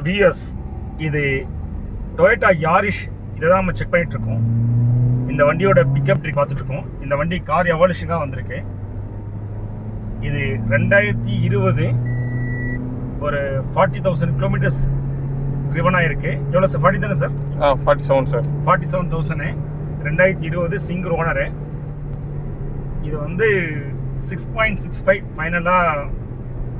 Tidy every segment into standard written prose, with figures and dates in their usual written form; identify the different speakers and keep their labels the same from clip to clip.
Speaker 1: Vs இது Toyota யாரிஷ் இதை தான் நம்ம செக் பண்ணிகிட்ருக்கோம். இந்த வண்டியோட பிக்கப் ட்ரிக் பார்த்துட்ருக்கோம். இந்த வண்டி கார் எவால்யூஷனாக வந்திருக்கு. இது 2020 ஒரு 40,000 கிலோமீட்டர்ஸ் ட்ரிவனாக இருக்குது. எவ்வளோ சார்? 40 தானே சார்?
Speaker 2: 47 சார்.
Speaker 1: 47,000 2020 single owner. இது வந்து 6.65 ஃபைனலாக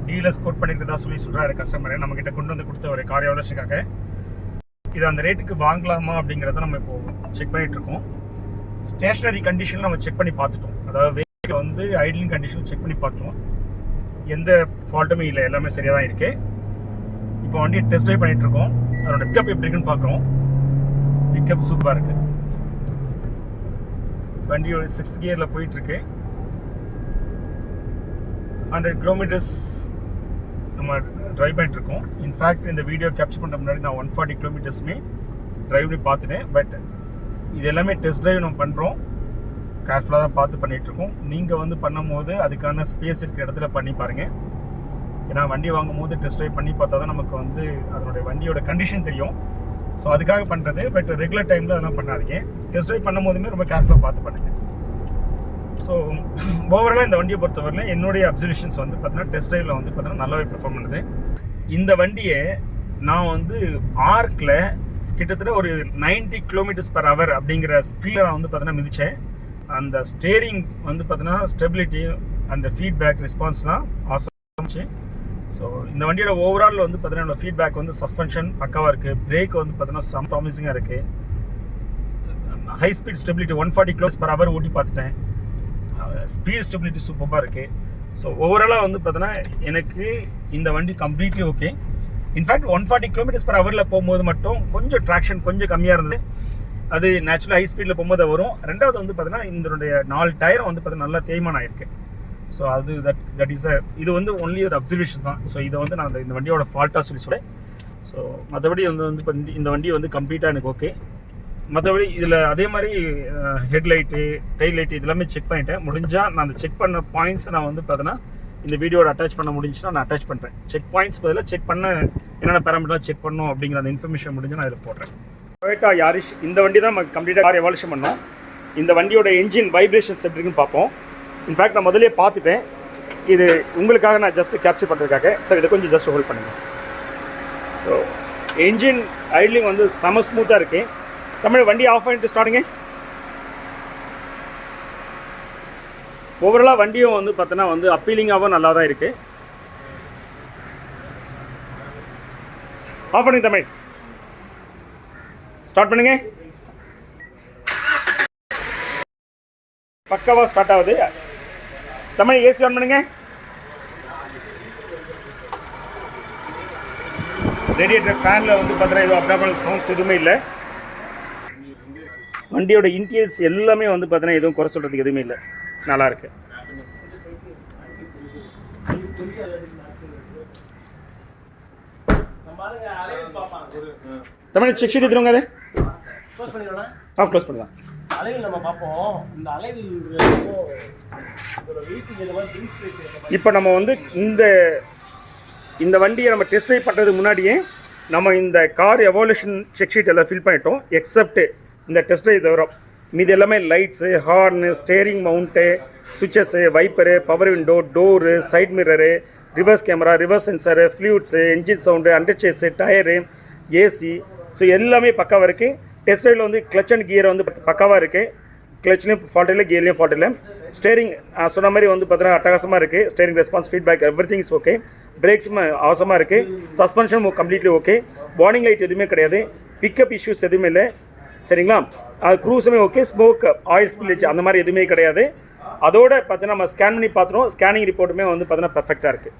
Speaker 1: டீலர்ஸ் கோட் பண்ணிக்கிறதா சொல்கிறாரு கஸ்டமர். நம்மக்கிட்ட கொண்டு வந்து கொடுத்த ஒரு கார் எவால்யூஷனுக்காக. இது அந்த ரேட்டுக்கு வாங்கலாமா அப்படிங்கிறத நம்ம இப்போது செக் பண்ணிகிட்ருக்கோம். ஸ்டேஷ்னரி கண்டிஷன் நம்ம செக் பண்ணி பார்த்துட்டோம். அதாவது வெஹிக்கிள் வந்து ஐட்லிங் கண்டிஷன் செக் பண்ணி பார்த்துட்டோம். எந்த ஃபால்ட்டுமே இல்லை, எல்லாமே சரியாக தான் இருக்குது. இப்போ வண்டியை டெஸ்ட் ட்ரைவ் பண்ணிகிட்ருக்கோம். அதோட பிக்கப் எப்படி இருக்குன்னு பார்க்குறோம். பிக்கப் சூப்பராக இருக்குது. வண்டியோட 6th கியரில் போயிட்டுருக்கு. 100 கிலோமீட்டர்ஸ் நம்ம ட்ரைவ் பண்ணிட்டுருக்கோம். இன்ஃபேக்ட் இந்த வீடியோ கேப்சர் பண்ணுற முன்னாடி நான் 140 கிலோமீட்டர்ஸுமே ட்ரைவ் பண்ணி பார்த்துட்டேன். பட் இது எல்லாமே டெஸ்ட் ட்ரைவ் நம்ம பண்ணுறோம். கேர்ஃபுல்லாக தான் பார்த்து பண்ணிகிட்ருக்கோம். நீங்கள் வந்து பண்ணும் போது அதுக்கான ஸ்பேஸ் இருக்கிற இடத்துல பண்ணி பாருங்கள். ஏன்னா வண்டி வாங்கும் போது டெஸ்ட் ட்ரைவ் பண்ணி பார்த்தா தான் நமக்கு வந்து அதனுடைய வண்டியோட கண்டிஷன் தெரியும். ஸோ அதுக்காக பண்ணுறது. பட் ரெகுலர் டைமில் அதெல்லாம் பண்ணாதீங்க. டெஸ்ட் ட்ரைவ் பண்ணும் போதுமே ரொம்ப கேர்ஃபுல்லாக பார்த்து பண்ணுங்கள். ஸோ ஓவராலாக இந்த வண்டியை பொறுத்தவரையில் என்னுடைய அப்சர்வேஷன்ஸ் வந்து பார்த்தீங்கன்னா டெஸ்ட் ட்ரைவில் வந்து பார்த்தீங்கன்னா நல்லாவே பெர்ஃபார்ம் பண்ணுது. இந்த வண்டியை நான் வந்து ஆர்க்கில் கிட்டத்தட்ட ஒரு 90 km/h அப்படிங்கிற ஸ்பீடில் நான் வந்து பார்த்தீங்கன்னா மிதித்தேன். அந்த ஸ்டேரிங் வந்து பார்த்தீங்கன்னா ஸ்டெபிலிட்டி அண்ட் ஃபீட்பேக் ரெஸ்பான்ஸ்லாம் ஆசைச்சு. ஸோ இந்த வண்டியோட ஓவரால் வந்து பார்த்தீங்கன்னா ஃபீட்பேக் வந்து சஸ்பென்ஷன் பக்காவாக இருக்குது. பிரேக் வந்து பார்த்தீங்கன்னா சம் ப்ராமிசிங்காக இருக்குது. ஹை ஸ்பீட் ஸ்டெபிலிட்டி 140 km/h ஓட்டி பார்த்துட்டேன். ஸ்பீட் ஸ்டெபிலிட்டி சூப்பராக இருக்குது. ஸோ ஓவராலாக வந்து பார்த்தீங்கன்னா எனக்கு இந்த வண்டி கம்ப்ளீட்லி ஓகே. இன்ஃபேக்ட் 140 km/h போகும்போது மட்டும் கொஞ்சம் ட்ராக்ஷன் கொஞ்சம் கம்மியாக இருந்தது. அது நேச்சுரலாக ஹை ஸ்பீடில் போகும்போது வரும். ரெண்டாவது வந்து பார்த்தீங்கன்னா இதனுடைய 4 டயரும் வந்து பார்த்தீங்கன்னா நல்லா தேய்மானம் ஆயிருக்கு. ஸோ அது தட் இஸ் இது வந்து ஒன்லி ஒரு அப்சர்வேஷன் தான். ஸோ இதை வந்து நான் இந்த வண்டியோட ஃபால்ட்டாக சொல்கிறேன். ஸோ மற்றபடி வந்து இந்த வண்டி வந்து கம்ப்ளீட்டாக எனக்கு ஓகே. மற்றபடி இதில் அதே மாதிரி ஹெட்லைட்டு டெயில் லைட்டு இதெல்லாமே செக் பண்ணிட்டேன். முடிஞ்சால் நான் அந்த செக் பண்ண பாயிண்ட்ஸ் நான் வந்து பார்த்தீங்கன்னா இந்த வீடியோட அட்டாச் பண்ண முடிஞ்சுன்னா நான் அட்டாச் பண்ணுறேன். செக் பாயிண்ட்ஸ் பதிலாக செக் பண்ண என்னென்ன பேராமீட்டர்லாம் செக் பண்ணணும் அப்படிங்கிற அந்த இன்ஃபர்மேஷன் முடிஞ்சு நான் இதில் போடுறேன். டொயோட்டா யாரிஷ் இந்த வண்டி தான் நம்ம கம்ப்ளீட்டாக கார் எவால்யூஷன் பண்ணோம். இந்த வண்டியோட என்ஜின் வைப்ரேஷன்ஸ் எப்படி இருக்குன்னு பார்ப்போம். இன்ஃபேக்ட் நான் முதலே பார்த்துட்டேன். இது உங்களுக்காக நான் ஜஸ்ட் கேப்சர் பண்ணுறதுக்காக. சார் இதை கொஞ்சம் ஜஸ்ட் ஹோல்ட் பண்ணுங்கள். ஸோ என்ஜின் ஐட்லிங் வந்து செம ஸ்மூத்தாக இருக்குது. தமிழ் வண்டி ஆஃப் பண்ணிட்டு ஸ்டார்டிங்க. ஓவராலாக வண்டியும் வந்து பார்த்தோன்னா வந்து அப்பீலிங்காகவும் நல்லா தான் இருக்குது. ஆஃப் பண்ணுங்க தமிழ். ஸ்டார்ட் பண்ணுங்க. பக்காவாக ஸ்டார்ட் ஆகுது. தமிழ் ஏசி ஆன் பண்ணுங்க. ரேடியேட்டர் ஃபேனில் வந்து பார்த்தீங்கன்னா எதுவும் அப்டாமல் சவுண்ட்ஸ் எதுவுமே இல்லை. வண்டியோட இன்டீரியர்ஸ் எல்லாமே வந்து பார்த்தீங்கன்னா எதுவும் குறை சொல்கிறதுக்கு எதுவுமே இல்லை. நல்லாயிருக்கு. தமிழ் செக் ஷீட் எடுத்துருங்க. அதை க்ளோஸ் பண்ணலாம். இப்போ நம்ம வந்து இந்த வண்டியை நம்ம டெஸ்ட் ட்ரைவ் பண்ணுறதுக்கு முன்னாடியே நம்ம இந்த கார் எவால்யூஷன் செக் ஷீட் எல்லாம் ஃபில் பண்ணிட்டோம். எக்ஸப்ட் இந்த டெஸ்ட் ட்ரைவ் தவிர மீது எல்லாமே lights, horn, steering mount, switches, wiper, power window, door, side mirror, reverse camera, reverse sensor, fluids, engine sound, under chassis, tyre, AC, so எல்லாமே பக்காவாக இருக்குது. Test ட்ரைவில் வந்து கிளச் அண்ட் கியர் வந்து பக்காவாக இருக்குது. கிளச்லேயும் ஃபால்ட் இல்லை, கியர்லேயும் ஃபால்ட் இல்லை. ஸ்டேரிங் சொன்ன மாதிரி வந்து பார்த்தீங்கன்னா அட்டகாசமாக இருக்குது. Steering response, feedback, everything is okay. பிரேக்ஸும் அவசரமாக இருக்குது. Suspension completely okay. Warning light எதுவுமே கிடையாது. பிக்கப் இஷ்யூஸ் எதுவுமே இல்லை. சரிங்களா? க்ரூஸுமே ஓகே. ஸ்மோக், ஆயில் ஸ்பில்லேஜ் அந்த மாதிரி எதுவுமே கிடையாது. அதோடு பார்த்தீங்கன்னா நம்ம ஸ்கேன் பண்ணி பார்த்துருவோம். ஸ்கேனிங் ரிப்போர்ட்டுமே வந்து பார்த்தீங்கன்னா பர்ஃபெக்டாக இருக்குது.